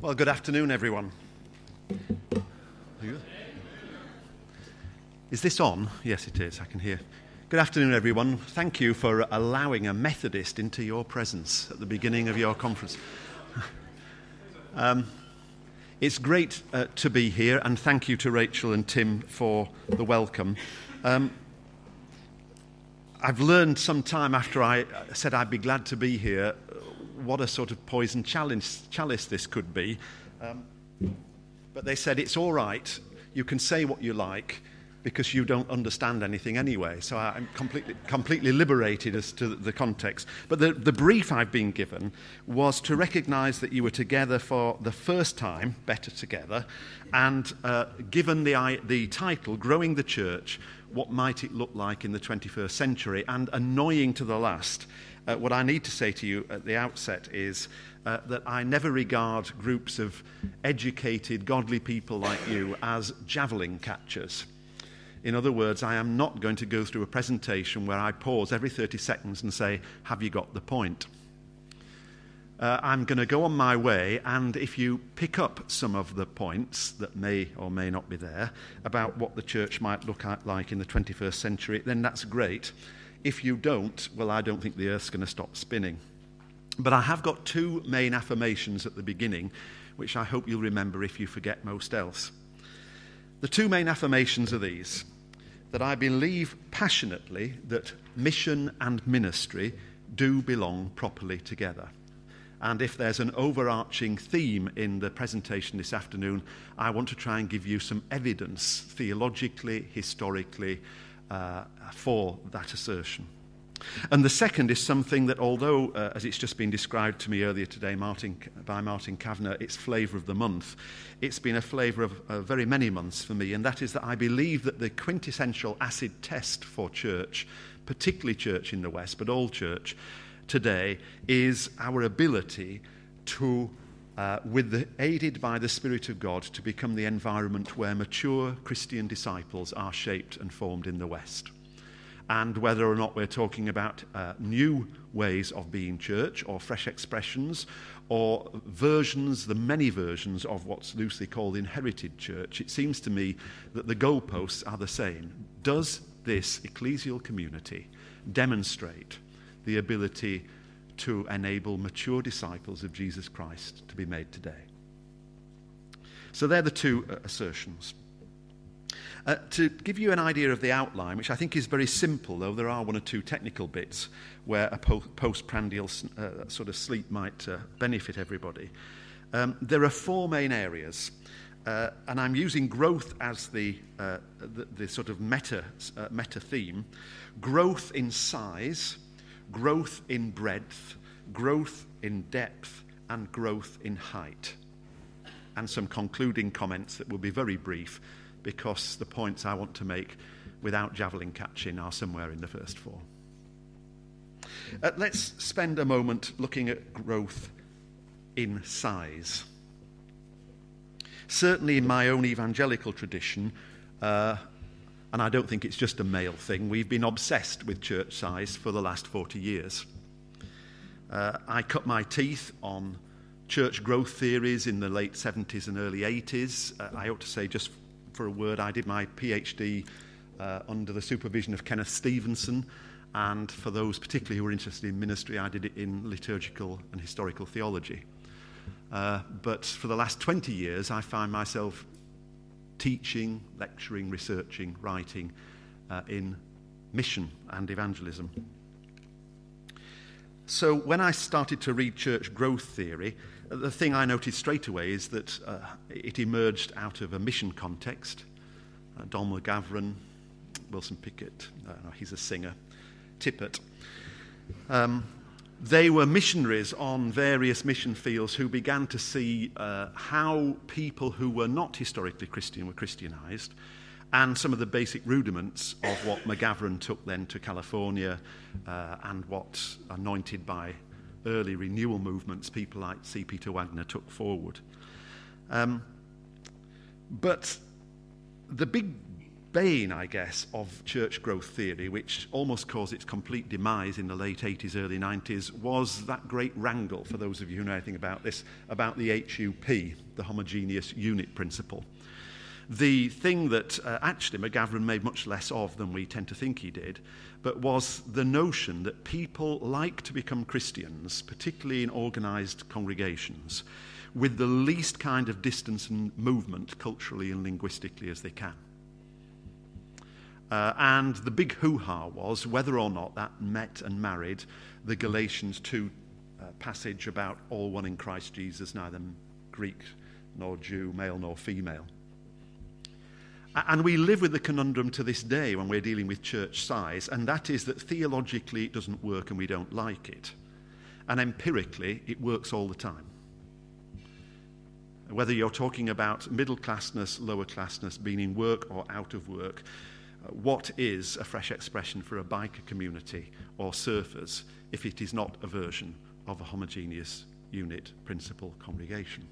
Well, good afternoon, everyone. Is this on? Yes, it is. I can hear. Good afternoon, everyone. Thank you for allowing a Methodist into your presence at the beginning of your conference. It's great to be here, and thank you to Rachel and Tim for the welcome. I've learned some time after I said I'd be glad to be here what a sort of poison chalice this could be. But they said, it's all right, you can say what you like, because you don't understand anything anyway. So I'm completely liberated as to the context. But the brief I've been given was to recognise that you were together for the first time, better together, and given the title, Growing the Church, what might it look like in the 21st century, and annoying to the last, what I need to say to you at the outset is that I never regard groups of educated, godly people like you as javelin catchers. In other words, I am not going to go through a presentation where I pause every 30 seconds and say, have you got the point? I'm going to go on my way, and if you pick up some of the points that may or may not be there about what the church might look like in the 21st century, then that's great. If you don't, well, I don't think the earth's going to stop spinning. But I have got two main affirmations at the beginning, which I hope you'll remember if you forget most else. The two main affirmations are these: that I believe passionately that mission and ministry do belong properly together. And if there's an overarching theme in the presentation this afternoon, I want to try and give you some evidence, theologically, historically, for that assertion. And the second is something that, although, as it's just been described to me earlier today by Martyn Kavanagh, it's flavour of the month, it's been a flavour of very many months for me, and that is that I believe that the quintessential acid test for church, particularly church in the West, but all church today, is our ability to, aided by the Spirit of God, to become the environment where mature Christian disciples are shaped and formed in the West. And whether or not we're talking about new ways of being church, or fresh expressions, or versions, the many versions of what's loosely called inherited church, it seems to me that the goalposts are the same. Does this ecclesial community demonstrate the ability to enable mature disciples of Jesus Christ to be made today? So they're the two assertions. To give you an idea of the outline, which I think is very simple, though there are one or two technical bits where a postprandial sort of sleep might benefit everybody. There are four main areas, and I'm using growth as the sort of meta theme: growth in size, growth in breadth, growth in depth, and growth in height. And some concluding comments that will be very brief, because the points I want to make without javelin catching are somewhere in the first four. Let's spend a moment looking at growth in size. Certainly in my own evangelical tradition, and I don't think it's just a male thing, we've been obsessed with church size for the last 40 years. I cut my teeth on church growth theories in the late 70s and early 80s. I ought to say, just for a word, I did my PhD under the supervision of Kenneth Stevenson, and for those particularly who are interested in ministry, I did it in liturgical and historical theology. But for the last 20 years, I find myself teaching, lecturing, researching, writing in mission and evangelism. So when I started to read church growth theory, the thing I noticed straight away is that it emerged out of a mission context. Don McGavran, Wilson Pickett, he's a singer, Tippett. They were missionaries on various mission fields who began to see how people who were not historically Christian were Christianized, and some of the basic rudiments of what McGavran took then to California, and what, anointed by early renewal movements, people like C. Peter Wagner took forward. But the big bane, I guess, of church growth theory, which almost caused its complete demise in the late 80s, early 90s, was that great wrangle, for those of you who know anything about this, about the HUP, the homogeneous unit principle. The thing that actually McGavran made much less of than we tend to think he did, but was the notion that people like to become Christians, particularly in organised congregations, with the least kind of distance and movement culturally and linguistically as they can. And the big hoo-ha was whether or not that met and married the Galatians 2 passage about all one in Christ Jesus, neither Greek nor Jew, male nor female. And we live with the conundrum to this day when we're dealing with church size, and that is that theologically it doesn't work and we don't like it. And empirically it works all the time. Whether you're talking about middle classness, lower classness, being in work or out of work, what is a fresh expression for a biker community or surfers if it is not a version of a homogeneous unit principle congregation?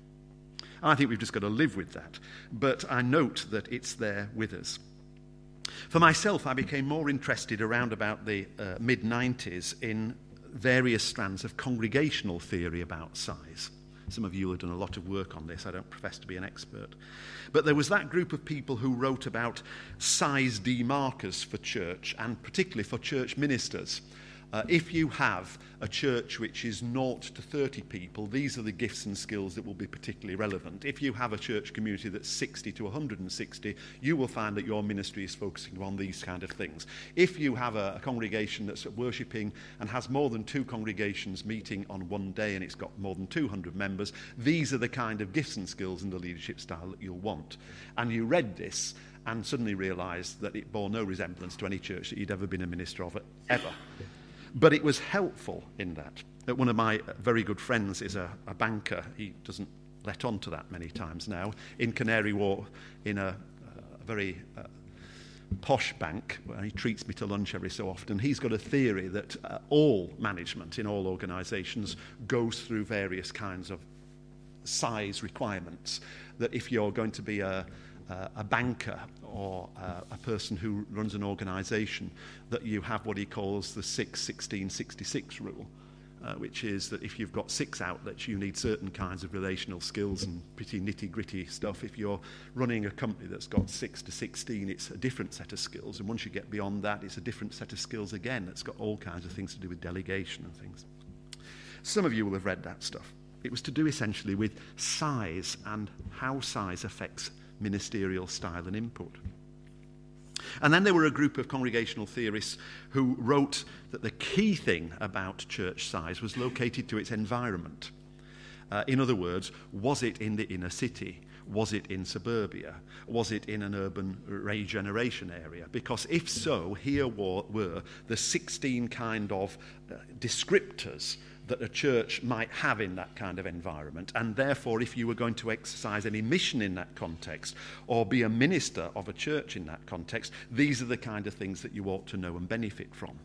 And I think we've just got to live with that. But I note that it's there with us. For myself, I became more interested around about the mid-90s in various strands of congregational theory about size. Some of you have done a lot of work on this. I don't profess to be an expert. But there was that group of people who wrote about size demarkers for church, and particularly for church ministers. If you have a church which is 0 to 30 people, these are the gifts and skills that will be particularly relevant. If you have a church community that's 60 to 160, you will find that your ministry is focusing on these kind of things. If you have a congregation that's worshipping and has more than 2 congregations meeting on one day and it's got more than 200 members, these are the kind of gifts and skills and the leadership style that you'll want. And you read this and suddenly realised that it bore no resemblance to any church that you'd ever been a minister of, ever. But it was helpful in that one of my very good friends is a banker. He doesn't let on to that many times now. In Canary Wharf, in a very posh bank, where he treats me to lunch every so often, he's got a theory that all management in all organisations goes through various kinds of size requirements. That if you're going to be a banker or a person who runs an organisation, that you have what he calls the 6-16-66 rule, which is that if you've got 6 outlets, you need certain kinds of relational skills and pretty nitty-gritty stuff. If you're running a company that's got 6 to 16, it's a different set of skills. And once you get beyond that, it's a different set of skills again. That's got all kinds of things to do with delegation and things. Some of you will have read that stuff. It was to do essentially with size and how size affects ministerial style and input. And then there were a group of congregational theorists who wrote that the key thing about church size was located to its environment. In other words, was it in the inner city? Was it in suburbia? Was it in an urban regeneration area? Because if so, here were the 16 kind of descriptors that a church might have in that kind of environment. And therefore, if you were going to exercise any mission in that context or be a minister of a church in that context, these are the kind of things that you ought to know and benefit from.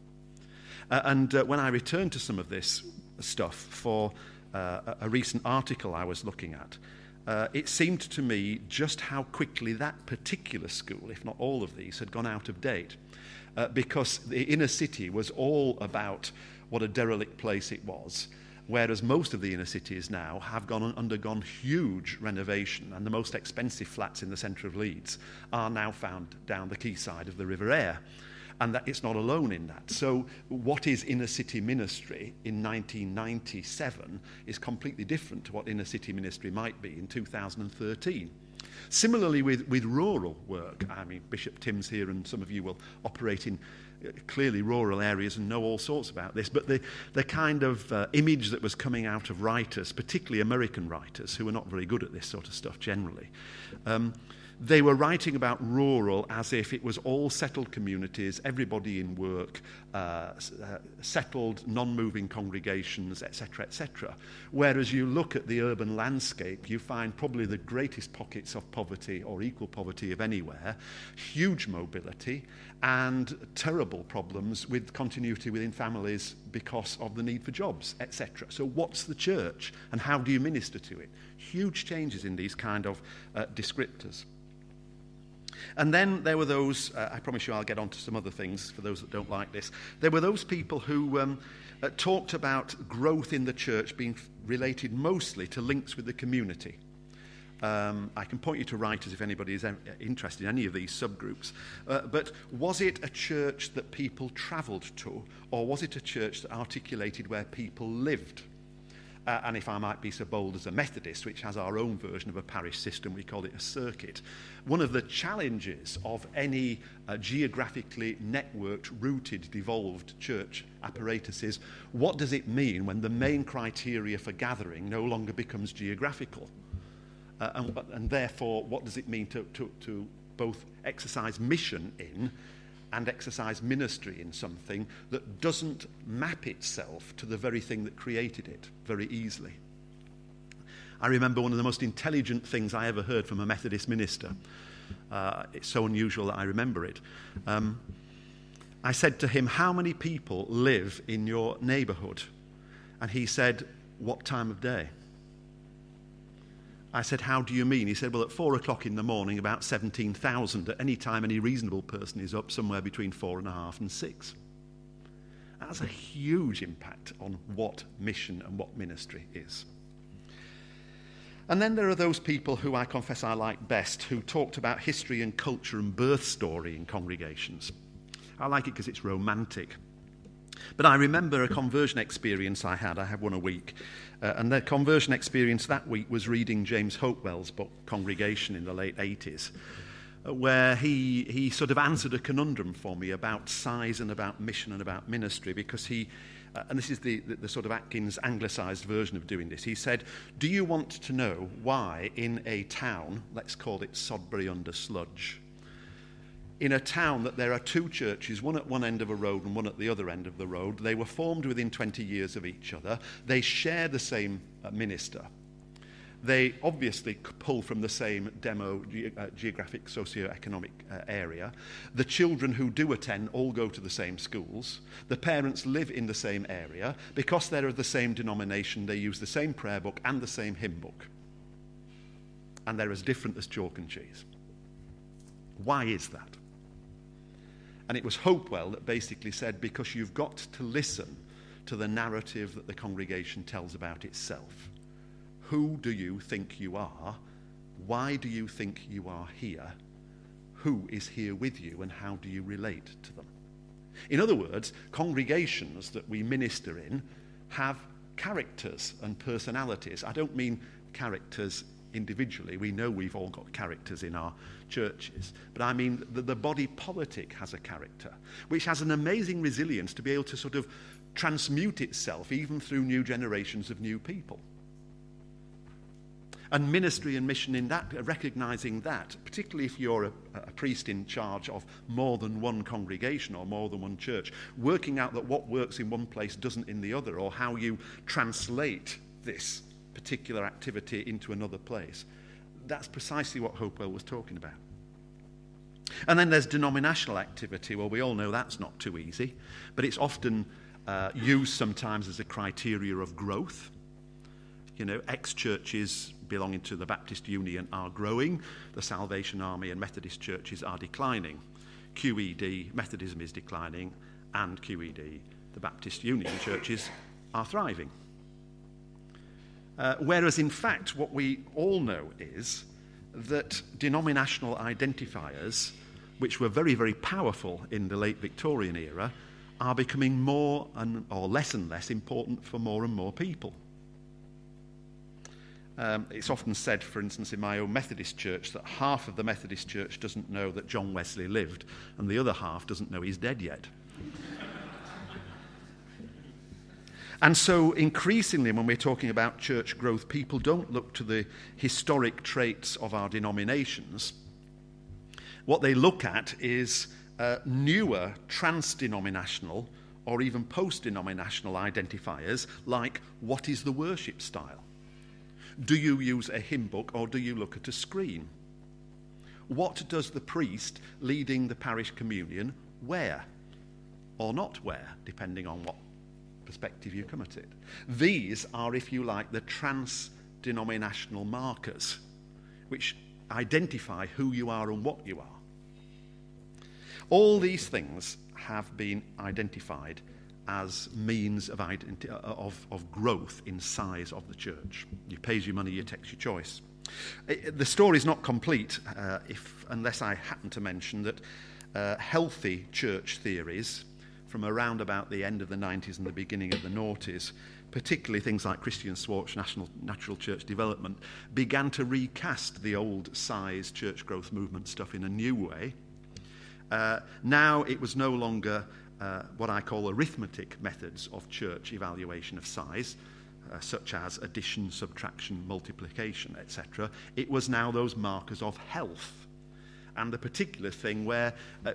And when I returned to some of this stuff for a recent article I was looking at, it seemed to me just how quickly that particular school, if not all of these, had gone out of date. Because the inner city was all about what a derelict place it was, whereas most of the inner cities now have undergone huge renovation, and the most expensive flats in the centre of Leeds are now found down the quayside of the River Aire, and that it's not alone in that. So what is inner city ministry in 1997 is completely different to what inner city ministry might be in 2013. Similarly with rural work, I mean, Bishop Tim's here and some of you will operate in clearly rural areas and know all sorts about this, but the kind of image that was coming out of writers, particularly American writers, who are not very good at this sort of stuff generally, they were writing about rural as if it was all settled communities, everybody in work, settled, non-moving congregations, etc., etc. Whereas you look at the urban landscape, you find probably the greatest pockets of poverty or equal poverty of anywhere, huge mobility, and terrible problems with continuity within families because of the need for jobs, etc. So what's the church and how do you minister to it? Huge changes in these kind of descriptors. And then there were those, I promise you I'll get on to some other things for those that don't like this. There were those people who talked about growth in the church being related mostly to links with the community. I can point you to writers if anybody is interested in any of these subgroups. But was it a church that people travelled to, or was it a church that articulated where people lived? And if I might be so bold as a Methodist, which has our own version of a parish system, we call it a circuit. One of the challenges of any geographically networked, rooted, devolved church apparatus is, what does it mean when the main criteria for gathering no longer becomes geographical? And therefore, what does it mean to both exercise mission in and exercise ministry in something that doesn't map itself to the very thing that created it very easily? I remember one of the most intelligent things I ever heard from a Methodist minister. It's so unusual that I remember it. I said to him, how many people live in your neighbourhood? And he said, what time of day? I said, how do you mean? He said, well, at 4 o'clock in the morning, about 17,000. At any time any reasonable person is up, somewhere between 4.5 and 6. That's a huge impact on what mission and what ministry is. And then there are those people who I confess I like best, who talked about history and culture and birth story in congregations. I like it because it's romantic. But I remember a conversion experience I had one a week, and the conversion experience that week was reading James Hopewell's book, Congregation, in the late 80s, where he sort of answered a conundrum for me about size and about mission and about ministry, because he, and this is the sort of Atkins anglicised version of doing this, he said, do you want to know why in a town, let's call it Sodbury-under-Sludge, in a town that there are two churches, one at one end of a road and one at the other end of the road. They were formed within 20 years of each other. They share the same minister. They obviously pull from the same geographic socio-economic area. The children who do attend all go to the same schools. The parents live in the same area. Because they're of the same denomination, they use the same prayer book and the same hymn book. And they're as different as chalk and cheese. Why is that? And it was Hopewell that basically said, because you've got to listen to the narrative that the congregation tells about itself. Who do you think you are? Why do you think you are here? Who is here with you, and how do you relate to them? In other words, congregations that we minister in have characters and personalities. I don't mean characters individually. We know we've all got characters in our churches. But I mean the body politic has a character, which has an amazing resilience to be able to sort of transmute itself even through new generations of new people. And ministry and mission in that, recognising that, particularly if you're a priest in charge of more than one congregation or more than one church, working out that what works in one place doesn't in the other, or how you translate this particular activity into another place. That's precisely what Hopewell was talking about. And then there's denominational activity. Well, we all know that's not too easy, but it's often used sometimes as a criteria of growth. You know, ex-churches belonging to the Baptist Union are growing, the Salvation Army and Methodist churches are declining. QED, Methodism is declining, and QED, the Baptist Union churches, are thriving. Whereas, in fact, what we all know is that denominational identifiers, which were very, very powerful in the late Victorian era, are becoming more or less and less important for more and more people. It's often said, for instance, in my own Methodist church, that half of the Methodist church doesn't know that John Wesley lived, and the other half doesn't know he's dead yet. And so increasingly when we're talking about church growth, people don't look to the historic traits of our denominations. What they look at is newer trans-denominational or even post-denominational identifiers, like what is the worship style? Do you use a hymn book or do you look at a screen? What does the priest leading the parish communion wear or not wear, depending on what perspective you come at it? These are, if you like, the trans-denominational markers which identify who you are and what you are. All these things have been identified as means of, of growth in size of the church. You pays your money, you takes your choice. The story is not complete unless I happen to mention that healthy church theories from around about the end of the 90s and the beginning of the noughties, particularly things like Christian Schwartz natural church development, began to recast the old size church growth movement stuff in a new way. Now it was no longer what I call arithmetic methods of church evaluation of size, such as addition, subtraction, multiplication, etc. It was now those markers of health. And the particular thing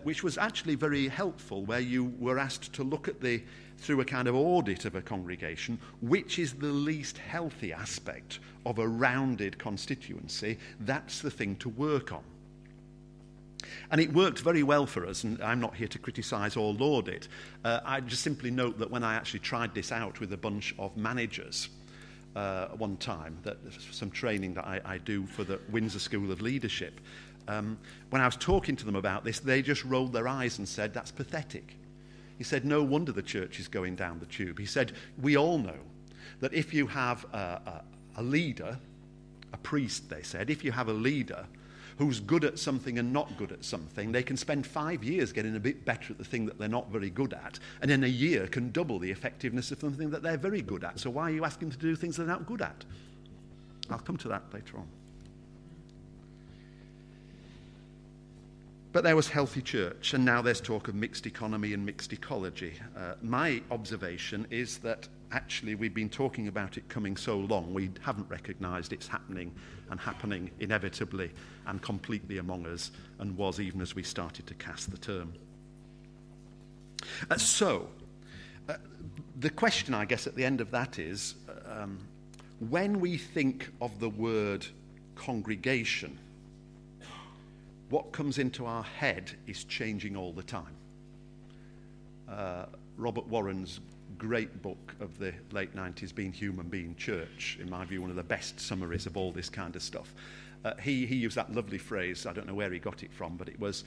which was actually very helpful, where you were asked to look at through a kind of audit of a congregation, which is the least healthy aspect of a rounded constituency. That's the thing to work on. And it worked very well for us, and I'm not here to criticise or laud it. I just simply note that when I actually tried this out with a bunch of managers one time, some training that I do for the Windsor School of Leadership, when I was talking to them about this, they just rolled their eyes and said, "That's pathetic." He said, "No wonder the church is going down the tube." He said, "We all know that if you have a leader, a priest," they said, "if you have a leader who's good at something and not good at something, they can spend 5 years getting a bit better at the thing that they're not very good at, and in a year can double the effectiveness of something that they're very good at. So why are you asking them to do things they're not good at?" I'll come to that later on. But there was healthy church, and now there's talk of mixed economy and mixed ecology. My observation is that actually we've been talking about it coming so long, we haven't recognised it's happening and happening inevitably and completely among us, and was even as we started to cast the term. So, the question, I guess, at the end of that is, when we think of the word congregation, what comes into our head is changing all the time. Robert Warren's great book of the late 90s, Being Human, Being Church, in my view, one of the best summaries of all this kind of stuff. He used that lovely phrase, I don't know where he got it from, but it was,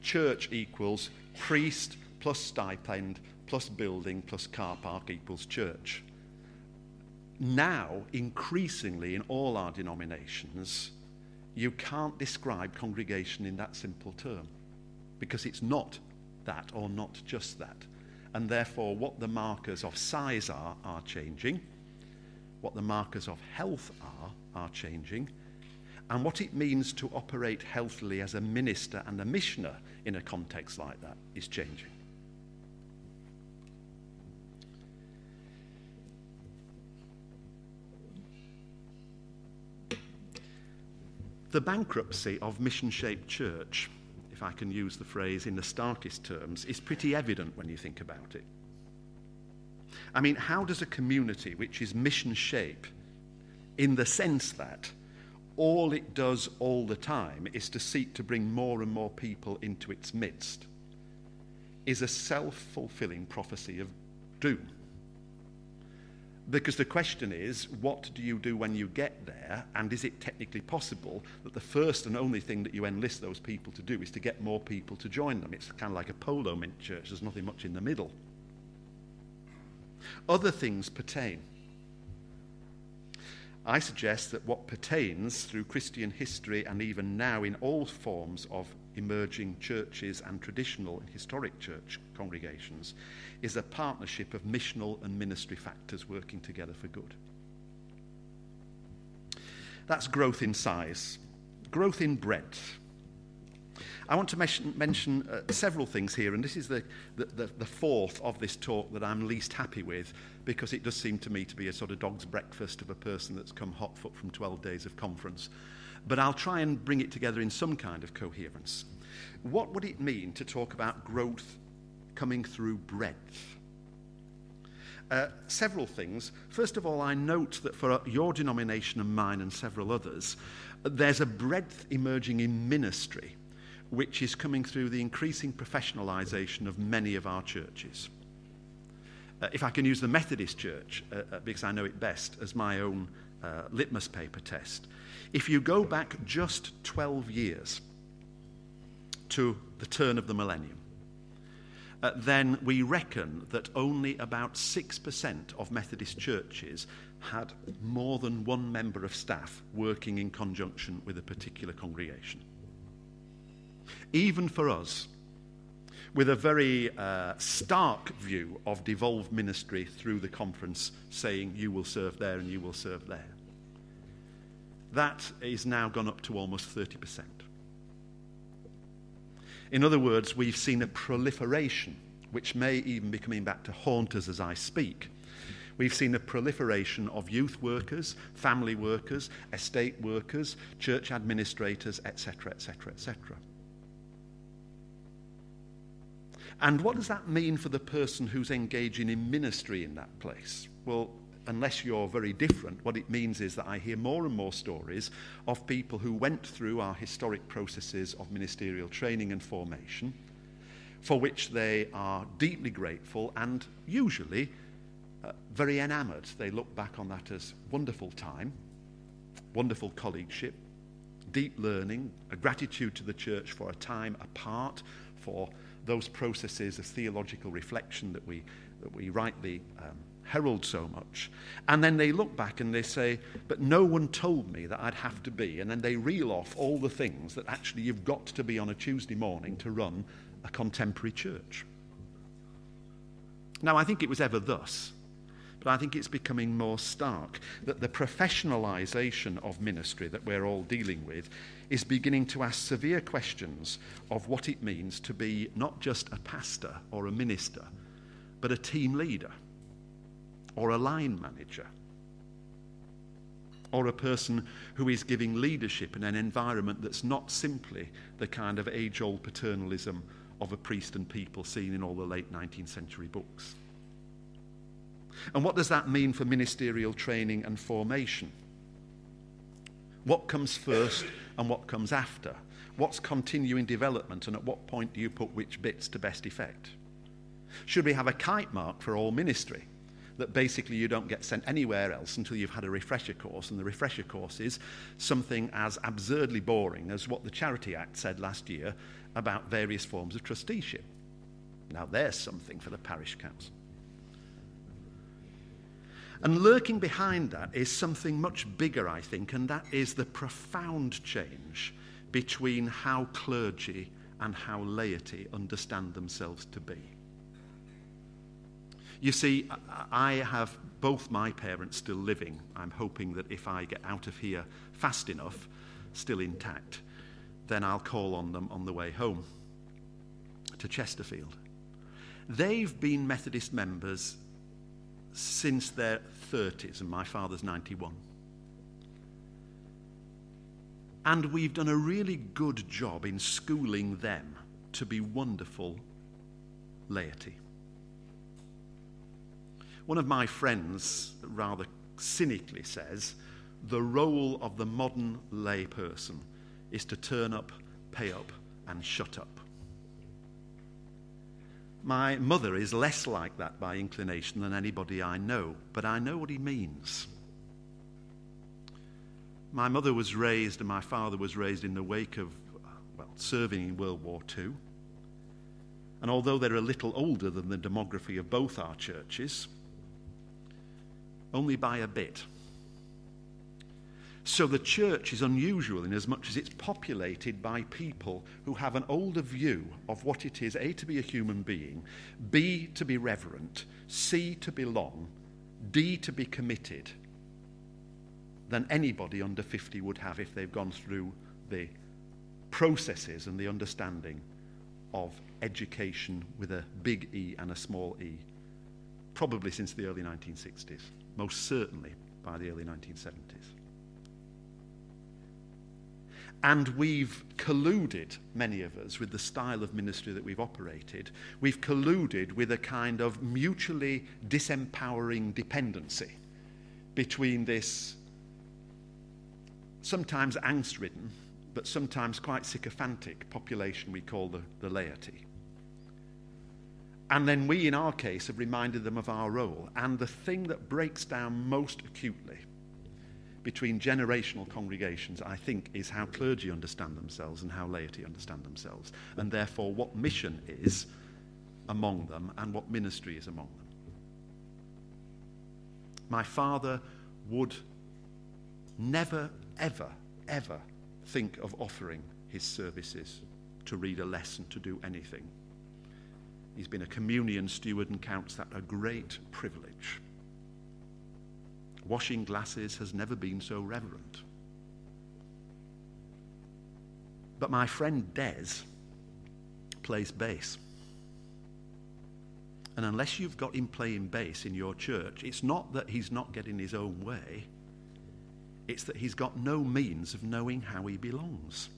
church equals priest plus stipend plus building plus car park equals church. Now, increasingly in all our denominations, you can't describe congregation in that simple term, because it's not that or not just that. And therefore, what the markers of size are changing, what the markers of health are changing, and what it means to operate healthily as a minister and a missioner in a context like that is changing. The bankruptcy of mission-shaped church, if I can use the phrase in the starkest terms, is pretty evident when you think about it. I mean, how does a community which is mission-shaped, in the sense that all it does all the time is to seek to bring more and more people into its midst, is a self-fulfilling prophecy of doom? Because the question is, what do you do when you get there, and is it technically possible that the first and only thing that you enlist those people to do is to get more people to join them? It's kind of like a polo mint church, there's nothing much in the middle. Other things pertain. I suggest that what pertains through Christian history, and even now in all forms of emerging churches and traditional and historic church congregations, is a partnership of missional and ministry factors working together for good. That's growth in size. Growth in breadth. I want to mention several things here, and this is the fourth of this talk that I'm least happy with, because it does seem to me to be a sort of dog's breakfast of a person that's come hot foot from 12 days of conference. But I'll try and bring it together in some kind of coherence. What would it mean to talk about growth coming through breadth? Several things. First of all, I note that for your denomination and mine and several others, there's a breadth emerging in ministry, which is coming through the increasing professionalisation of many of our churches. If I can use the Methodist Church, because I know it best, as my own litmus paper test. If you go back just 12 years to to the turn of the millennium, then we reckon that only about 6% of Methodist churches had more than one member of staff working in conjunction with a particular congregation. Even for us, with a very stark view of devolved ministry through the conference, saying you will serve there and you will serve there, that is now gone up to almost 30%. In other words, we've seen a proliferation, which may even be coming back to haunt us as I speak. We've seen a proliferation of youth workers, family workers, estate workers, church administrators, etc., etc., etc. And what does that mean for the person who's engaging in ministry in that place? Well, unless you're very different, what it means is that I hear more and more stories of people who went through our historic processes of ministerial training and formation, for which they are deeply grateful and usually very enamoured. They look back on that as wonderful time, wonderful colleagueship, deep learning, a gratitude to the church for a time apart, for those processes of theological reflection that we rightly herald so much. And then they look back and they say, but no one told me that I'd have to be. And then they reel off all the things that actually you've got to be on a Tuesday morning to run a contemporary church. Now, I think it was ever thus, but I think it's becoming more stark that the professionalisation of ministry that we're all dealing with is beginning to ask severe questions of what it means to be not just a pastor or a minister, but a team leader or a line manager or a person who is giving leadership in an environment that's not simply the kind of age-old paternalism of a priest and people seen in all the late 19th century books. And what does that mean for ministerial training and formation? What comes first and what comes after? What's continuing development, and at what point do you put which bits to best effect? Should we have a kite mark for all ministry, that basically you don't get sent anywhere else until you've had a refresher course, and the refresher course is something as absurdly boring as what the Charity Act said last year about various forms of trusteeship? Now there's something for the parish council. And lurking behind that is something much bigger, I think, and that is the profound change between how clergy and how laity understand themselves to be. You see, I have both my parents still living. I'm hoping that if I get out of here fast enough, still intact, then I'll call on them on the way home to Chesterfield. They've been Methodist members since their 30s, and my father's 91. And we've done a really good job in schooling them to be wonderful laity. One of my friends rather cynically says, the role of the modern lay person is to turn up, pay up, and shut up. My mother is less like that by inclination than anybody I know, but I know what he means. My mother was raised and my father was raised in the wake of, serving in World War II. And although they're a little older than the demography of both our churches, only by a bit. So the church is unusual in as much as it's populated by people who have an older view of what it is, A, to be a human being, B, to be reverent, C, to belong, D, to be committed, than anybody under 50 would have if they've gone through the processes and the understanding of education with a big E and a small e, probably since the early 1960s, most certainly by the early 1970s. And we've colluded, many of us, with the style of ministry that we've operated. We've colluded with a kind of mutually disempowering dependency between this sometimes angst-ridden, but sometimes quite sycophantic population we call the laity. And then we, in our case, have reminded them of our role. And the thing that breaks down most acutely between generational congregations, I think, is how clergy understand themselves and how laity understand themselves, and therefore what mission is among them and what ministry is among them. My father would never, ever, ever think of offering his services to read a lesson, to do anything. He's been a communion steward and counts that a great privilege. Washing glasses has never been so reverent. But my friend Des plays bass. And unless you've got him playing bass in your church, it's not that he's not getting his own way. It's that he's got no means of knowing how he belongs.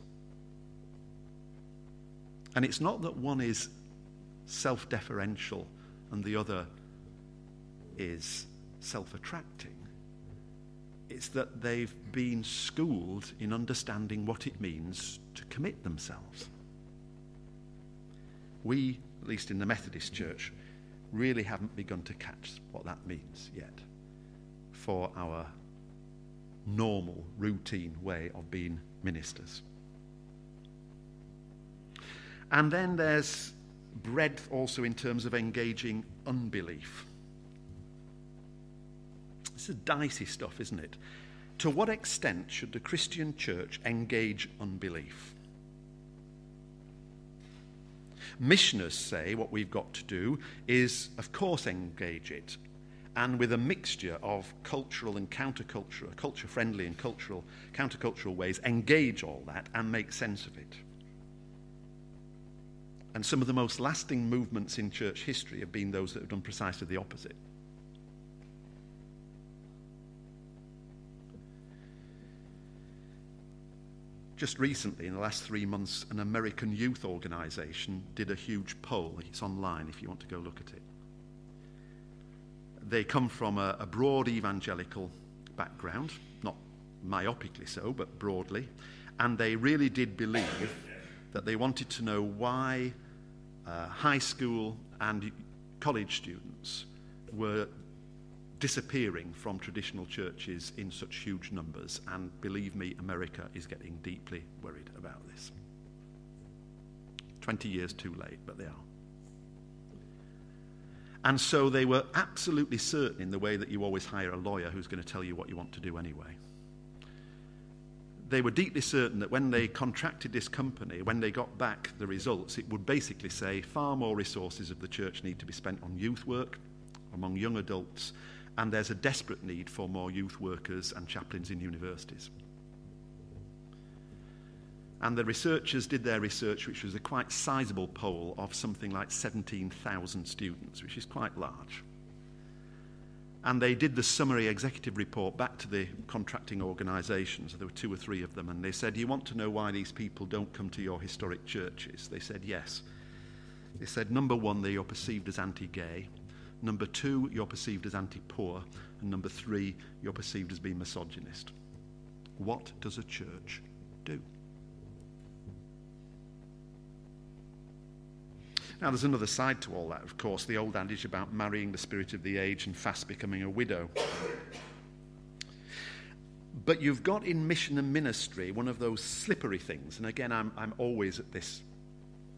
And it's not that one is self-deferential and the other is self-attracting. It's that they've been schooled in understanding what it means to commit themselves. We, at least in the Methodist Church, really haven't begun to catch what that means yet for our normal, routine way of being ministers. And then there's breadth also in terms of engaging unbelief. This is dicey stuff, isn't it? To what extent should the Christian church engage unbelief? Missioners say what we've got to do is, of course, engage it, and with a mixture of cultural and countercultural, culture-friendly and countercultural ways, engage all that and make sense of it. And some of the most lasting movements in church history have been those that have done precisely the opposite. Just recently, in the last 3 months, an American youth organization did a huge poll. It's online if you want to go look at it. They come from a broad evangelical background, not myopically so, but broadly, and they really did believe that they wanted to know why high school and college students were disappearing from traditional churches in such huge numbers. And believe me, America is getting deeply worried about this. 20 years too late, but they are. And so they were absolutely certain, in the way that you always hire a lawyer who's going to tell you what you want to do anyway. They were deeply certain that when they contracted this company, when they got back the results, it would basically say far more resources of the church need to be spent on youth work, among young adults, and there's a desperate need for more youth workers and chaplains in universities. And the researchers did their research, which was a quite sizable poll of something like 17,000 students, which is quite large. And they did the summary executive report back to the contracting organisations. There were 2 or 3 of them, and they said, you want to know why these people don't come to your historic churches? They said, yes. They said, number 1, they are perceived as anti-gay. Number 2, you're perceived as anti-poor. And number 3, you're perceived as being misogynist. What does a church do? Now, there's another side to all that, of course, the old adage about marrying the spirit of the age and fast becoming a widow. But you've got in mission and ministry one of those slippery things, and again, I'm always at this,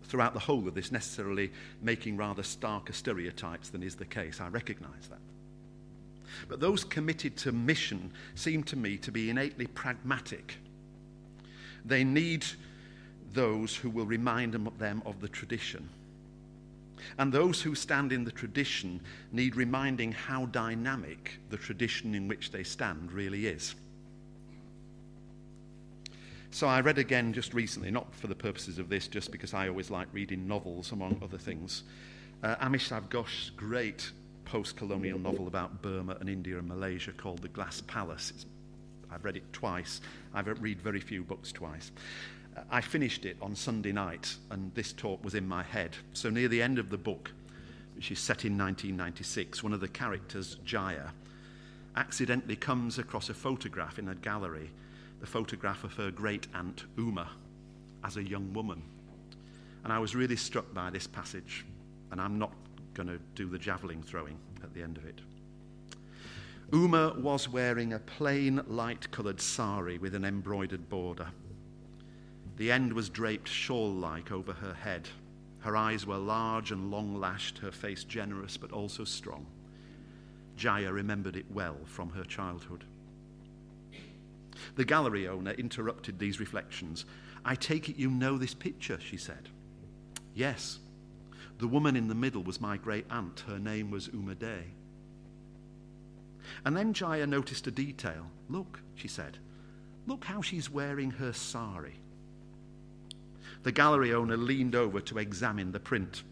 throughout the whole of this, necessarily making rather starker stereotypes than is the case. I recognise that. But those committed to mission seem to me to be innately pragmatic. They need those who will remind them of the tradition. And those who stand in the tradition need reminding how dynamic the tradition in which they stand really is. So I read again just recently, not for the purposes of this, just because I always like reading novels, among other things, Amishad Ghosh's great post-colonial novel about Burma and India and Malaysia called The Glass Palace. I've read it twice. I've read very few books twice. I finished it on Sunday night, and this talk was in my head. So near the end of the book, which is set in 1996, one of the characters, Jaya, accidentally comes across a photograph in a gallery, the photograph of her great-aunt Uma as a young woman. And I was really struck by this passage, and I'm not going to do the javelin throwing at the end of it. Uma was wearing a plain, light-coloured sari with an embroidered border. The end was draped shawl-like over her head. Her eyes were large and long-lashed, her face generous but also strong. Jaya remembered it well from her childhood. The gallery owner interrupted these reflections. "I take it you know this picture," she said. "Yes. The woman in the middle was my great-aunt. Her name was Uma Day." And then Jaya noticed a detail. "Look," she said. "Look how she's wearing her sari." The gallery owner leaned over to examine the print.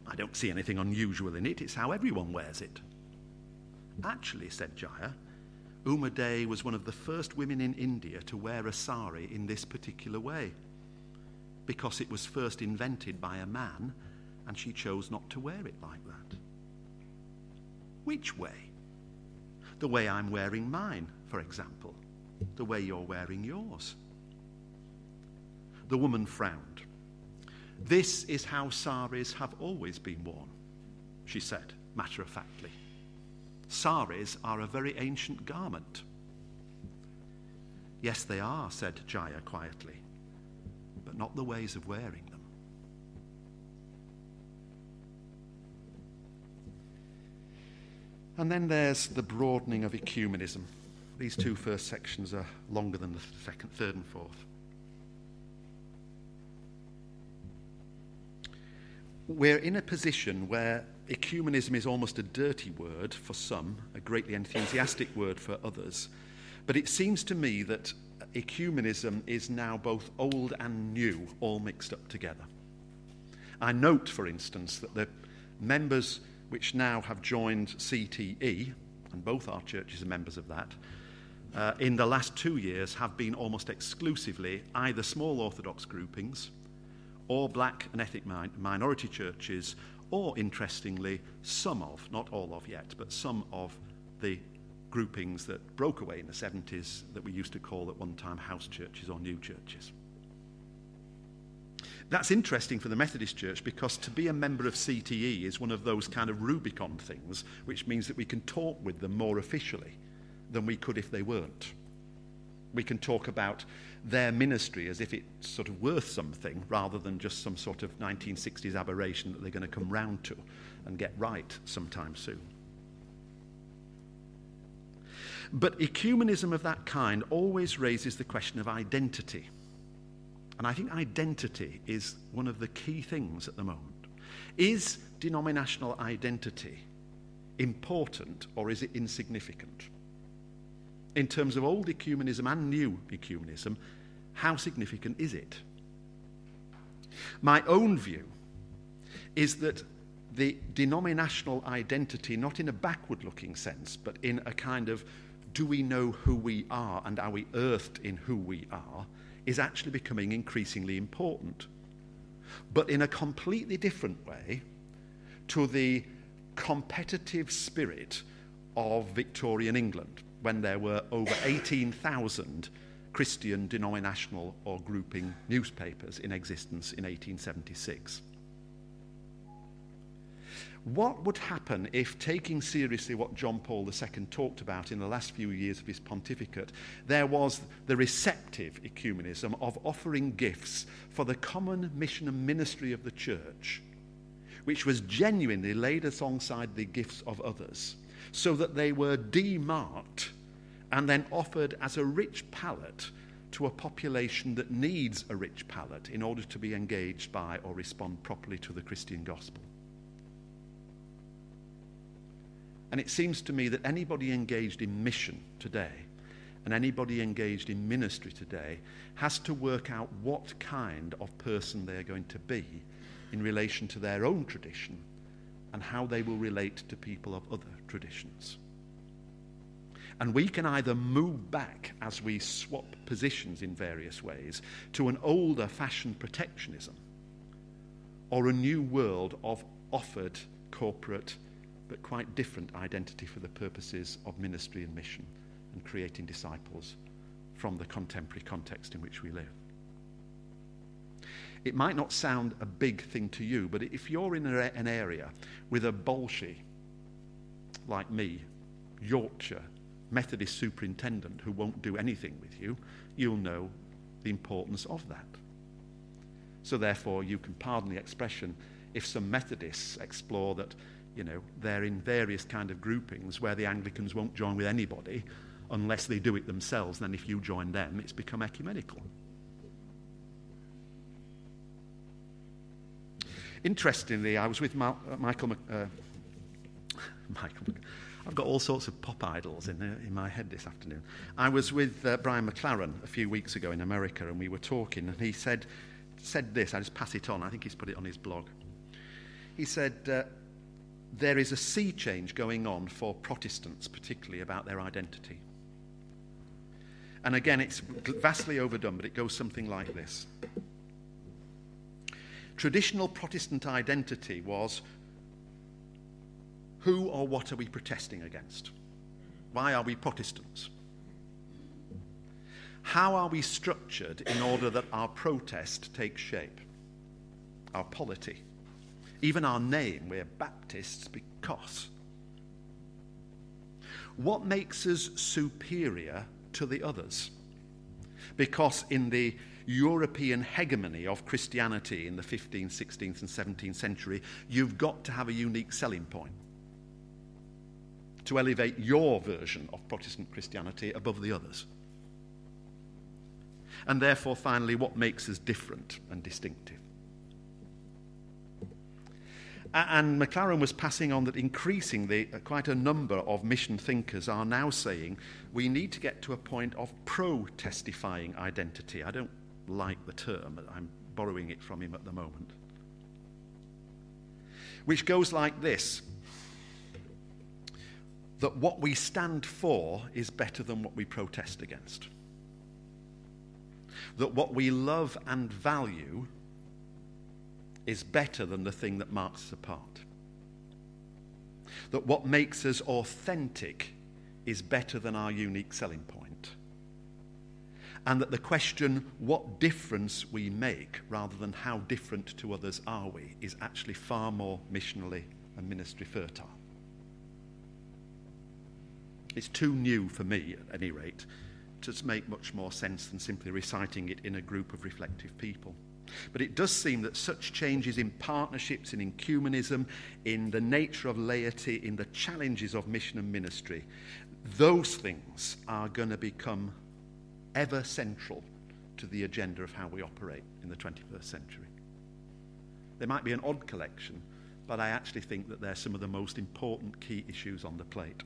"I don't see anything unusual in it. It's how everyone wears it." "Actually," said Jaya, "Uma Day was one of the first women in India to wear a sari in this particular way, because it was first invented by a man, and she chose not to wear it like that." "Which way?" "The way I'm wearing mine, for example. The way you're wearing yours." The woman frowned. "This is how saris have always been worn," she said, matter-of-factly. "Saris are a very ancient garment." "Yes, they are," said Jaya quietly, "but not the ways of wearing them." And then there's the broadening of ecumenism. These two first sections are longer than the second, third and fourth. We're in a position where ecumenism is almost a dirty word for some, a greatly enthusiastic word for others. But it seems to me that ecumenism is now both old and new, all mixed up together. I note, for instance, that the members which now have joined CTE, and both our churches are members of that, in the last 2 years have been almost exclusively either small Orthodox groupings or black and ethnic minority churches, or, interestingly, some of, not all of yet, but some of the groupings that broke away in the 70s that we used to call at one time house churches or new churches. That's interesting for the Methodist Church, because to be a member of CTE is one of those kind of Rubicon things, which means that we can talk with them more officially than we could if they weren't. We can talk about their ministry as if it's sort of worth something, rather than just some sort of 1960s aberration that they're going to come round to and get right sometime soon. But ecumenism of that kind always raises the question of identity. And I think identity is one of the key things at the moment. Is denominational identity important, or is it insignificant? In terms of old ecumenism and new ecumenism, how significant is it? My own view is that the denominational identity, not in a backward-looking sense, but in a kind of, do we know who we are and are we earthed in who we are, is actually becoming increasingly important. But in a completely different way to the competitive spirit of Victorian England, when there were over 18,000 Christian denominational or grouping newspapers in existence in 1876. What would happen if, taking seriously what John Paul II talked about in the last few years of his pontificate, there was the receptive ecumenism of offering gifts for the common mission and ministry of the church, which was genuinely laid alongside the gifts of others, so that they were demarked and then offered as a rich palate to a population that needs a rich palate in order to be engaged by or respond properly to the Christian gospel. And it seems to me that anybody engaged in mission today and anybody engaged in ministry today has to work out what kind of person they are going to be in relation to their own tradition and how they will relate to people of other traditions. And we can either move back as we swap positions in various ways to an older fashioned protectionism, or a new world of offered corporate but quite different identity for the purposes of ministry and mission and creating disciples from the contemporary context in which we live. It might not sound a big thing to you, but if you're in an area with a bolshe like me, Yorkshire Methodist superintendent who won't do anything with you, you'll know the importance of that. So therefore, you can pardon the expression, if some Methodists explore that, they're in various kind of groupings where the Anglicans won't join with anybody unless they do it themselves, then if you join them, it's become ecumenical. Interestingly, I was with Michael. I've got all sorts of pop idols in my head this afternoon. I was with Brian McLaren a few weeks ago in America, and we were talking, and he said this. I just pass it on. I think he's put it on his blog. He said, there is a sea change going on for Protestants, particularly about their identity. And again, it's vastly overdone, but it goes something like this. Traditional Protestant identity was, who or what are we protesting against? Why are we Protestants? How are we structured in order that our protest takes shape? Our polity. Even our name, we're Baptists because. What makes us superior to the others? Because in the European hegemony of Christianity in the 15th, 16th and 17th century, you've got to have a unique selling point to elevate your version of Protestant Christianity above the others. And therefore, finally, what makes us different and distinctive? And McLaren was passing on that increasingly quite a number of mission thinkers are now saying we need to get to a point of pro-testifying identity. I don't like the term, I'm borrowing it from him at the moment. Which goes like this, that what we stand for is better than what we protest against. That what we love and value is better than the thing that marks us apart. That what makes us authentic is better than our unique selling point. And that the question, what difference we make, rather than how different to others are we, is actually far more missionally and ministry fertile. It's too new for me, at any rate, to make much more sense than simply reciting it in a group of reflective people. But it does seem that such changes in partnerships, in ecumenism, in the nature of laity, in the challenges of mission and ministry, those things are going to become ever central to the agenda of how we operate in the 21st century. They might be an odd collection, but I actually think that they're some of the most important key issues on the plate.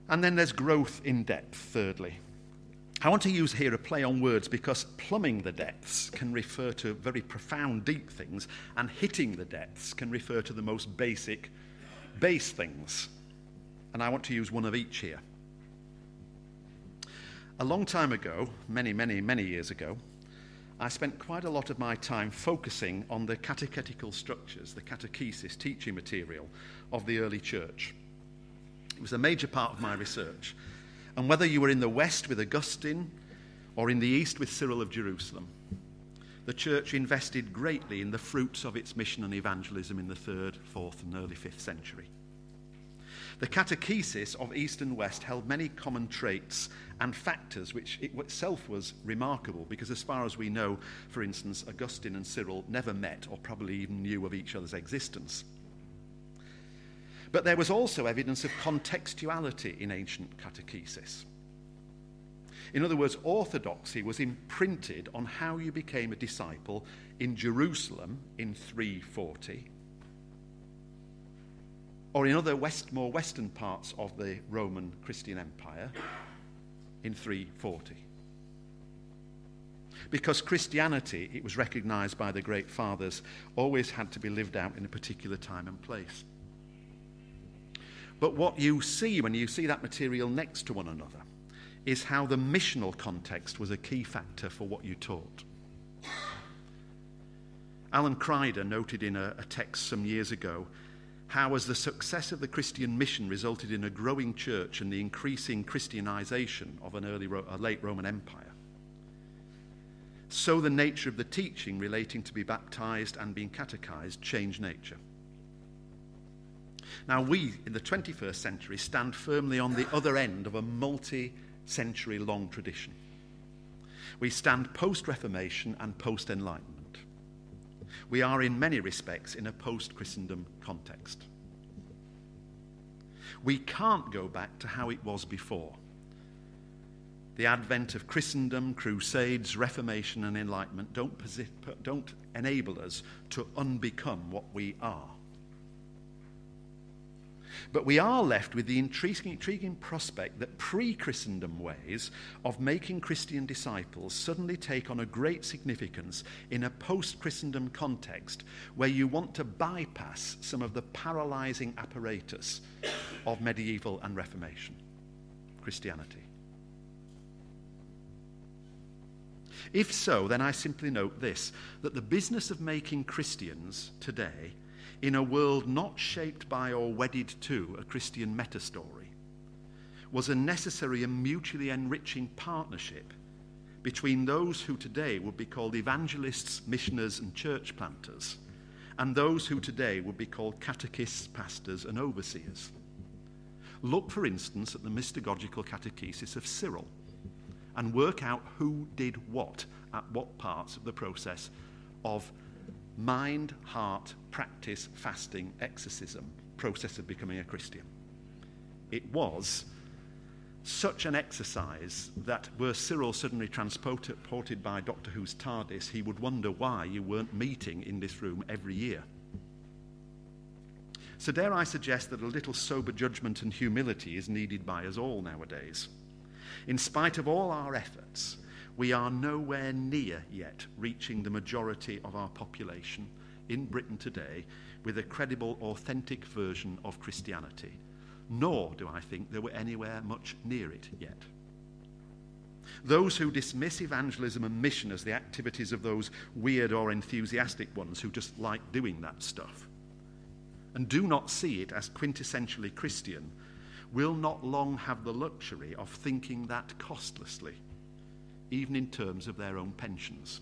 And then there's growth in depth, thirdly. I want to use here a play on words because plumbing the depths can refer to very profound, deep things, and hitting the depths can refer to the most basic, base things. And I want to use one of each here. A long time ago, many years ago, I spent quite a lot of my time focusing on the catechetical structures, the catechesis, teaching material of the early church. It was a major part of my research. And whether you were in the West with Augustine or in the East with Cyril of Jerusalem, the church invested greatly in the fruits of its mission and evangelism in the 3rd, 4th and early 5th century. The catechesis of East and West held many common traits and factors, which itself was remarkable because as far as we know, for instance, Augustine and Cyril never met or probably even knew of each other's existence. But there was also evidence of contextuality in ancient catechesis. In other words, orthodoxy was imprinted on how you became a disciple in Jerusalem in 340, or in other more western parts of the Roman Christian Empire in 340. Because Christianity, it was recognized by the great fathers, always had to be lived out in a particular time and place. But what you see when you see that material next to one another is how the missional context was a key factor for what you taught. Alan Kreider noted in a text some years ago how as the success of the Christian mission resulted in a growing church and the increasing Christianization of a late Roman Empire, so the nature of the teaching relating to be baptized and being catechized changed nature. Now, we, in the 21st century, stand firmly on the other end of a multi-century long tradition. We stand post-Reformation and post-Enlightenment. We are, in many respects, in a post-Christendom context. We can't go back to how it was before. The advent of Christendom, Crusades, Reformation and Enlightenment don't enable us to unbecome what we are. But we are left with the intriguing prospect that pre-Christendom ways of making Christian disciples suddenly take on a great significance in a post-Christendom context where you want to bypass some of the paralyzing apparatus of medieval and Reformation Christianity. If so, then I simply note this, that the business of making Christians today, in a world not shaped by or wedded to a Christian meta-story, was a necessary and mutually enriching partnership between those who today would be called evangelists, missioners and church planters, and those who today would be called catechists, pastors and overseers. Look, for instance, at the mystagogical catechesis of Cyril, and work out who did what at what parts of the process of mind, heart, practice, fasting, exorcism, process of becoming a Christian. It was such an exercise that were Cyril suddenly transported by Doctor Who's TARDIS, he would wonder why you weren't meeting in this room every year. So dare I suggest that a little sober judgment and humility is needed by us all nowadays. In spite of all our efforts, we are nowhere near yet reaching the majority of our population in Britain today with a credible, authentic version of Christianity, nor do I think that we're anywhere much near it yet. Those who dismiss evangelism and mission as the activities of those weird or enthusiastic ones who just like doing that stuff, and do not see it as quintessentially Christian, will not long have the luxury of thinking that costlessly, even in terms of their own pensions.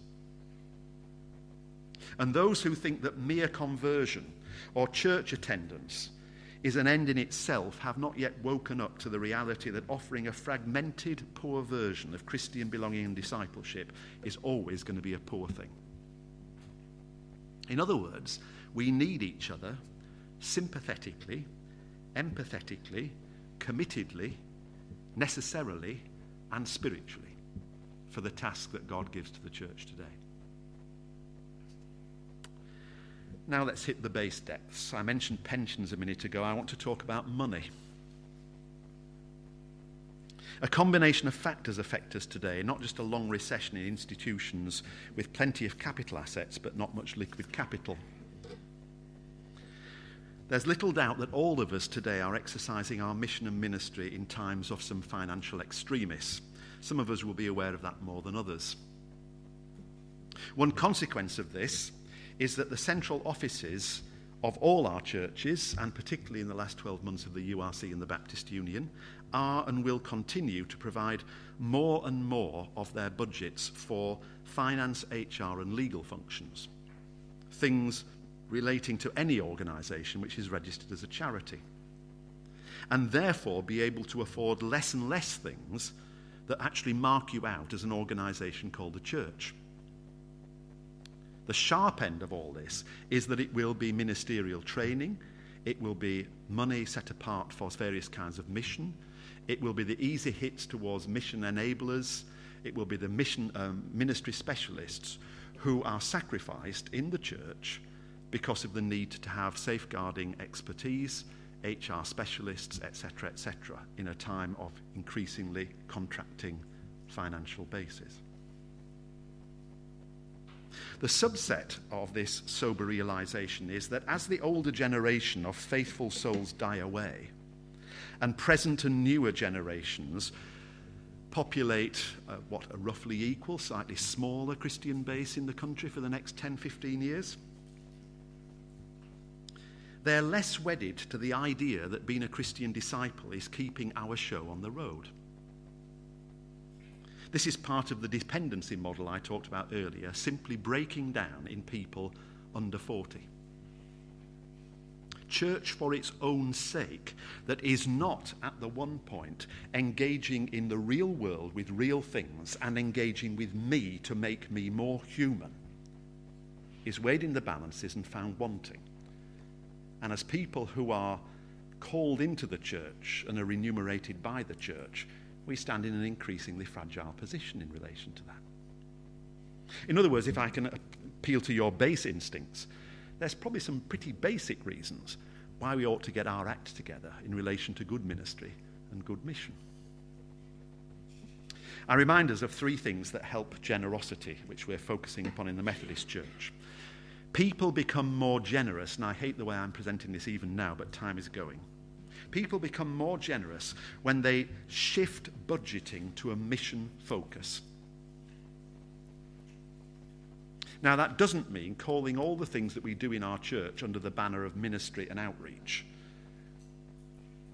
And those who think that mere conversion or church attendance is an end in itself have not yet woken up to the reality that offering a fragmented, poor version of Christian belonging and discipleship is always going to be a poor thing. In other words, we need each other sympathetically, empathetically, committedly, necessarily, and spiritually for the task that God gives to the church today. Now let's hit the base depths. I mentioned pensions a minute ago. I want to talk about money. A combination of factors affect us today, not just a long recession in institutions with plenty of capital assets but not much liquid capital. There's little doubt that all of us today are exercising our mission and ministry in times of some financial extremis. Some of us will be aware of that more than others. One consequence of this is that the central offices of all our churches, and particularly in the last 12 months of the URC and the Baptist Union, are and will continue to provide more and more of their budgets for finance, HR and legal functions. Things relating to any organisation which is registered as a charity, and therefore be able to afford less and less things that actually mark you out as an organisation called a church. The sharp end of all this is that it will be ministerial training, it will be money set apart for various kinds of mission, it will be the easy hits towards mission enablers, it will be the ministry specialists who are sacrificed in the church because of the need to have safeguarding expertise, HR specialists, etc., in a time of increasingly contracting financial basis. The subset of this sober realization is that as the older generation of faithful souls die away, and present and newer generations populate a roughly equal, slightly smaller Christian base in the country for the next 10, 15 years, they're less wedded to the idea that being a Christian disciple is keeping our show on the road. This is part of the dependency model I talked about earlier, simply breaking down in people under 40. church for its own sake that is not, at the one point, engaging in the real world with real things and engaging with me to make me more human, is weighed in the balances and found wanting. And as people who are called into the church and are remunerated by the church, we stand in an increasingly fragile position in relation to that. In other words, if I can appeal to your base instincts, there's probably some pretty basic reasons why we ought to get our act together in relation to good ministry and good mission. I remind us of three things that help generosity, which we're focusing upon in the Methodist Church. People become more generous, and I hate the way I'm presenting this even now, but time is going. People become more generous when they shift budgeting to a mission focus. Now, that doesn't mean calling all the things that we do in our church under the banner of ministry and outreach.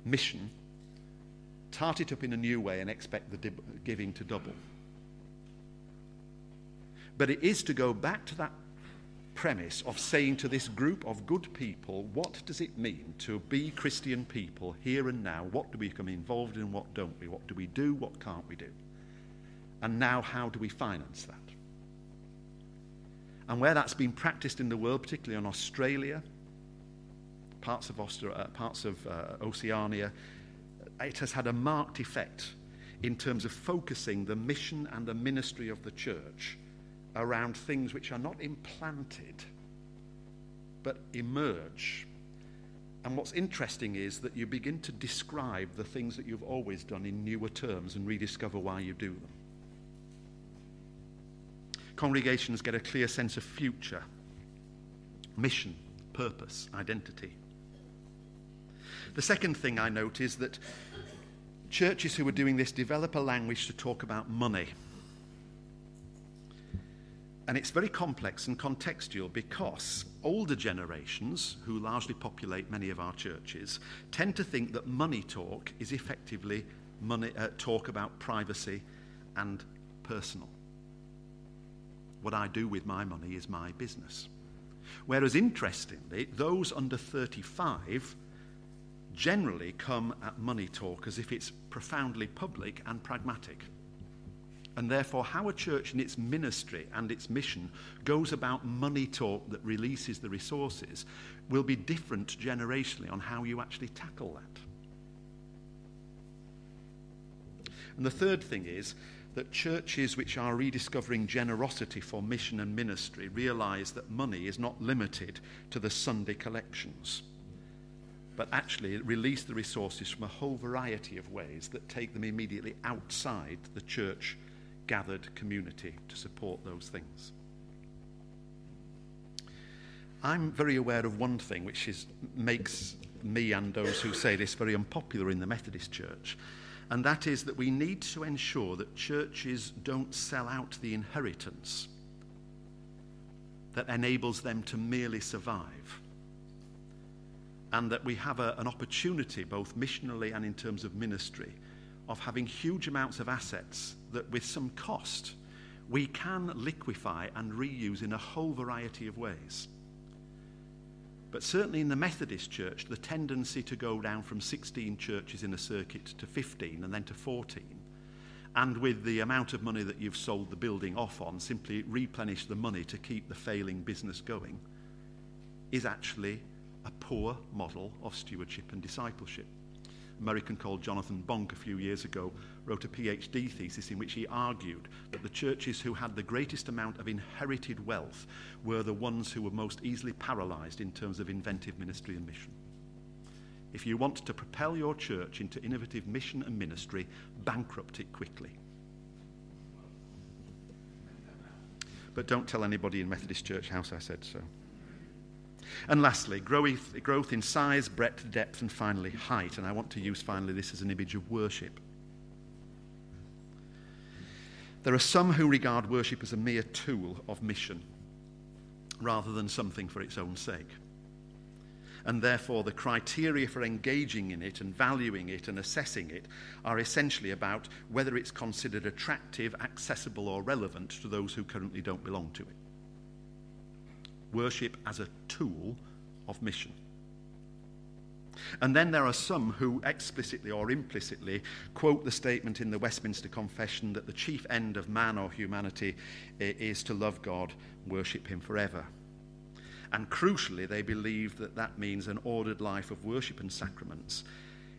Mission, tart it up in a new way and expect the giving to double. But it is to go back to that premise of saying to this group of good people, what does it mean to be Christian people here and now? What do we become involved in, what don't we? What do we do, what can't we do? And now, how do we finance that? And where that's been practiced in the world, particularly in Australia, parts of Oceania, it has had a marked effect in terms of focusing the mission and the ministry of the church around things which are not implanted, but emerge. And what's interesting is that you begin to describe the things that you've always done in newer terms and rediscover why you do them. Congregations get a clear sense of future, mission, purpose, identity. The second thing I note is that churches who are doing this develop a language to talk about money. And it's very complex and contextual because older generations, who largely populate many of our churches, tend to think that money talk is effectively talk about privacy and personal. What I do with my money is my business. Whereas, interestingly, those under 35 generally come at money talk as if it's profoundly public and pragmatic. And therefore, how a church in its ministry and its mission goes about money talk that releases the resources will be different generationally on how you actually tackle that. And the third thing is that churches which are rediscovering generosity for mission and ministry realize that money is not limited to the Sunday collections, but actually release the resources from a whole variety of ways that take them immediately outside the church gathered community to support those things. I'm very aware of one thing which makes me and those who say this very unpopular in the Methodist Church, and that is that we need to ensure that churches don't sell out the inheritance that enables them to merely survive, and that we have an opportunity, both missionally and in terms of ministry, of having huge amounts of assets that with some cost we can liquefy and reuse in a whole variety of ways. But certainly in the Methodist Church, the tendency to go down from 16 churches in a circuit to 15 and then to 14, and with the amount of money that you've sold the building off on, simply replenish the money to keep the failing business going, is actually a poor model of stewardship and discipleship. An American called Jonathan Bonk a few years ago wrote a PhD thesis in which he argued that the churches who had the greatest amount of inherited wealth were the ones who were most easily paralyzed in terms of inventive ministry and mission. If you want to propel your church into innovative mission and ministry, bankrupt it quickly. But don't tell anybody in Methodist Church House I said so. And lastly, growth in size, breadth, depth, and finally height. And I want to use finally this as an image of worship. There are some who regard worship as a mere tool of mission rather than something for its own sake. And therefore the criteria for engaging in it and valuing it and assessing it are essentially about whether it's considered attractive, accessible, or relevant to those who currently don't belong to it. Worship as a tool of mission. And then there are some who explicitly or implicitly quote the statement in the Westminster Confession that the chief end of man or humanity is to love God, worship him forever. And crucially, they believe that that means an ordered life of worship and sacraments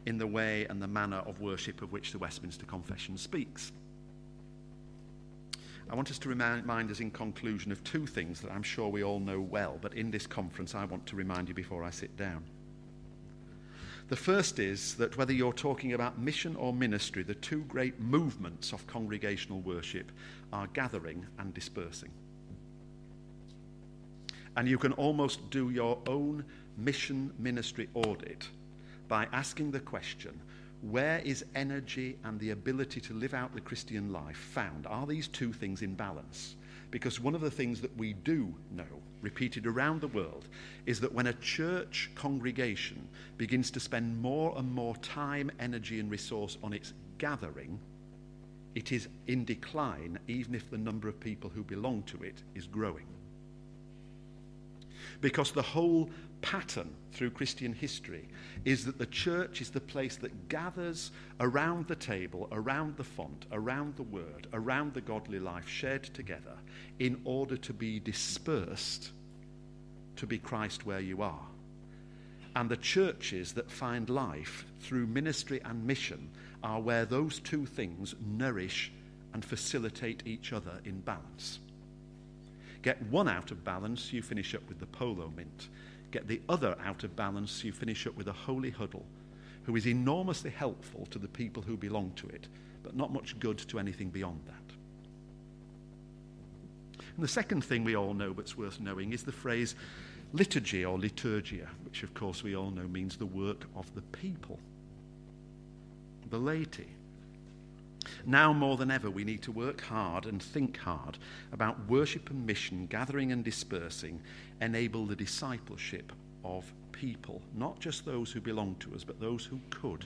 in the way and the manner of worship of which the Westminster Confession speaks. I want us to remind us in conclusion of two things that I'm sure we all know well, but in this conference I want to remind you before I sit down. The first is that whether you're talking about mission or ministry, the two great movements of congregational worship are gathering and dispersing. And you can almost do your own mission ministry audit by asking the question, where is energy and the ability to live out the Christian life found? Are these two things in balance? Because one of the things that we do know, repeated around the world, is that when a church congregation begins to spend more and more time, energy and resource on its gathering, it is in decline even if the number of people who belong to it is growing. Because the whole pattern through Christian history is that the church is the place that gathers around the table, around the font, around the word, around the godly life shared together in order to be dispersed to be Christ where you are. And the churches that find life through ministry and mission are where those two things nourish and facilitate each other in balance. Get one out of balance, you finish up with the polo mint. Get the other out of balance, you finish up with a holy huddle, who is enormously helpful to the people who belong to it, but not much good to anything beyond that. And the second thing we all know but's worth knowing is the phrase liturgy or liturgia, which of course we all know means the work of the people, the laity. Now more than ever, we need to work hard and think hard about worship and mission, gathering and dispersing, enable the discipleship of people, not just those who belong to us, but those who could.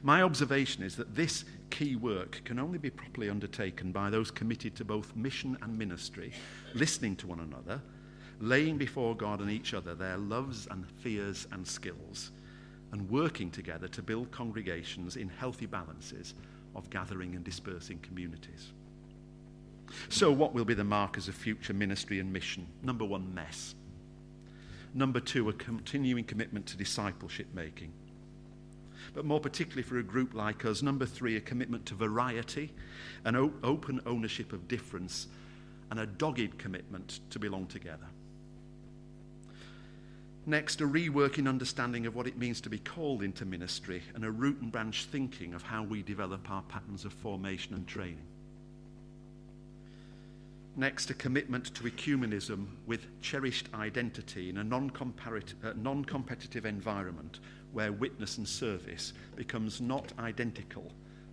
My observation is that this key work can only be properly undertaken by those committed to both mission and ministry, listening to one another, laying before God and each other their loves and fears and skills, and working together to build congregations in healthy balances of gathering and dispersing communities. So what will be the markers of future ministry and mission? Number one, mess. Number two, a continuing commitment to discipleship making. But more particularly for a group like us, number three, a commitment to variety, an open ownership of difference, and a dogged commitment to belong together. Next, a reworking understanding of what it means to be called into ministry and a root and branch thinking of how we develop our patterns of formation and training. Next, a commitment to ecumenism with cherished identity in a non-competitive environment where witness and service becomes not identical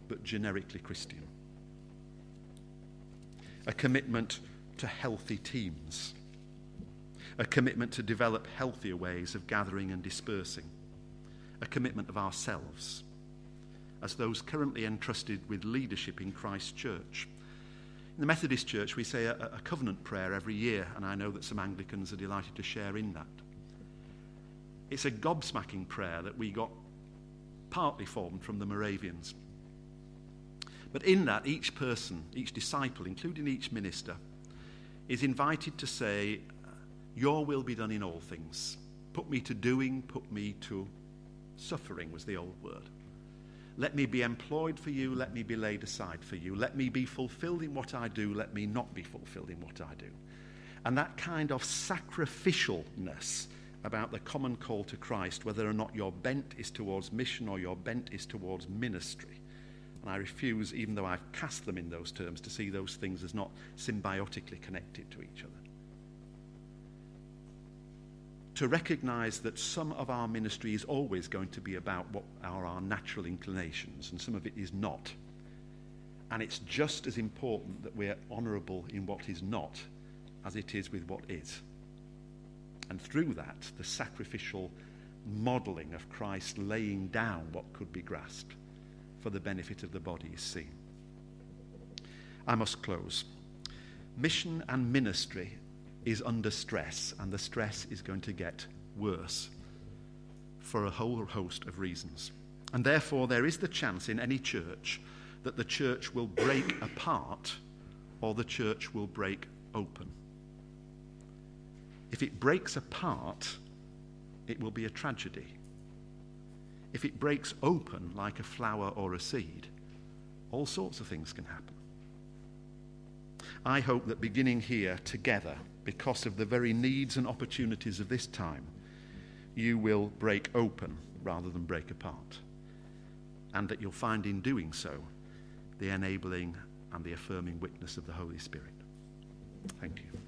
but generically Christian. A commitment to healthy teams. A commitment to develop healthier ways of gathering and dispersing. A commitment of ourselves as those currently entrusted with leadership in Christ's church. In the Methodist Church, we say a covenant prayer every year, and I know that some Anglicans are delighted to share in that. It's a gobsmacking prayer that we got partly formed from the Moravians. But in that, each person, each disciple, including each minister, is invited to say, your will be done in all things. Put me to doing, put me to suffering was the old word. Let me be employed for you, let me be laid aside for you. Let me be fulfilled in what I do, let me not be fulfilled in what I do. And that kind of sacrificialness about the common call to Christ, whether or not your bent is towards mission or your bent is towards ministry. And I refuse, even though I've cast them in those terms, to see those things as not symbiotically connected to each other. To recognize that some of our ministry is always going to be about what are our natural inclinations, and some of it is not. And it's just as important that we're honourable in what is not as it is with what is. And through that, the sacrificial modelling of Christ laying down what could be grasped for the benefit of the body is seen. I must close. Mission and ministry is under stress, and the stress is going to get worse. for a whole host of reasons. And therefore, there is the chance in any church that the church will break apart or the church will break open. If it breaks apart, it will be a tragedy. If it breaks open like a flower or a seed, all sorts of things can happen. I hope that beginning here together, because of the very needs and opportunities of this time, you will break open rather than break apart. And that you'll find in doing so the enabling and the affirming witness of the Holy Spirit. Thank you.